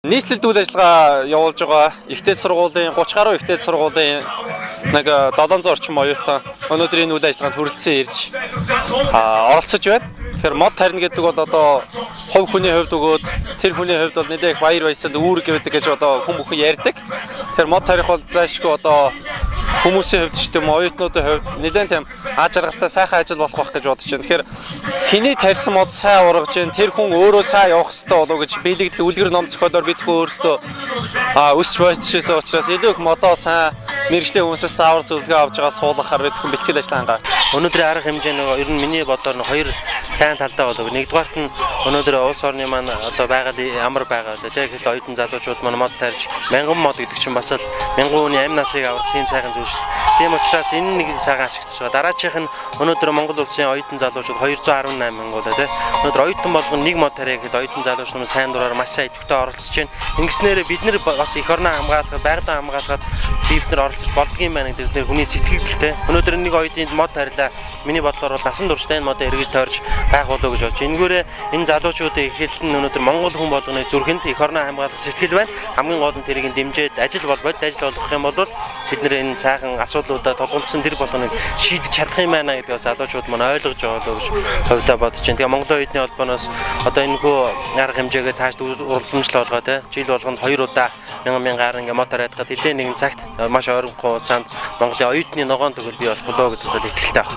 Нийслэлд үйл ажиллагаа явуулж байгаа ихтэй сургуулийн 30 гаруй ихтэй сургуулийн нэг 700 орчим оюутан өнөөдөр энэ үйл ажиллагаанд хүрэлцэн ирж оролцож байна. Тэгэхээр мод тарина гэдэг бол одоо хувь хүний хувьд өгөөд тэр хүний хувьд бол нэлээх баяр баясгал үүрэг гэдэг гэж одоо хүн бүхэн ярьдаг. Тэгэхээр мод тарих бол заашгүй одоо хүмүүсийн хувьд ч гэдэм оюутнуудын хувьд нэлээд тийм аз жаргалтай сайхан ажил болох байх гэж бодож байна. Тэгэхээр хэний тарьсан мод сайн ургаж जैन тэр хүн өөрөө сайн явах хэрэгтэй болов гэж биелэгдэл үлгэр ном зохиолоор бид өөрсдөө өсч бойчсэн учраас илүү их модоо сайн мэрэгжлийн хүмүүсээс заавар зөвлөгөө авч байгаа суулгахаар бид хүн бэлтгэл ажил хангав. Өнөөдрийн арга хэмжээ нэг ер нь миний бодоор хоёр сайн талтай болов. Нэгдүгээрт нь өнөөдөр улс орны маань одоо байгаль ямар байгаа вэ? Тэгэхээр оюутан залуучууд маань мод тарьж мянган мод гэдэг чинь бас л мянган хүний амь насыг аврах тийм сайхан зүйл шүү дээ. Тийм учраас энэ нэг сайхан ашигтж байгаа. Дараачих нь өнөөдөр Монгол улсын оюутан залуучууд 218 мянга болоо тий. Өнөөдөр оюутан болгон нэг мод тарья гэхэд оюутан залуучууд сайн дураар маш сайн идэвхтэй оролцож байна. Ингэснээр бид нар бас эх орноо хамгаалахад, байгалаа хамгаалахад бид нар оролцож болдгийм байна гэдэг нь хүний сэтгэлдэлтэй. Өнөөдөр нэг оюутанд мод тарьлаа. Миний бодлоор бол насан туршдаа энэ модоо эргэж тойрч байх болов уу гэж бодож. Энэгээрээ энэ залуучуудын эхлэл нь өнөөдөр Монгол хүн болгоны зүрхэнд эх орноо хамгаалах сэтгэл байна. Хамгийн гол нь тэрийг дэмжиж ажил болгох юм бол бид нэр энэ сайхан асуудлуудаа толгомдсон тэр болгоныг шийдэж чадах юм байна гэдгийг залуучууд маань ойлгож байгаа болов уу гэж хувьдаа бодож байна. Тэгээ Монголын оюутны холбооноос одоо энэ хүү арга хэмжээгээ цааш уламжлал болгоо те жил болгонд 2 удаа 1000 гаруй ингээ мод тариадгаад эзэн нэгэн цагт маш ойрхон хугацаанд Монголын оюутны ногоон төгөл бий болох болоо гэдэгт итгэлтэй байна.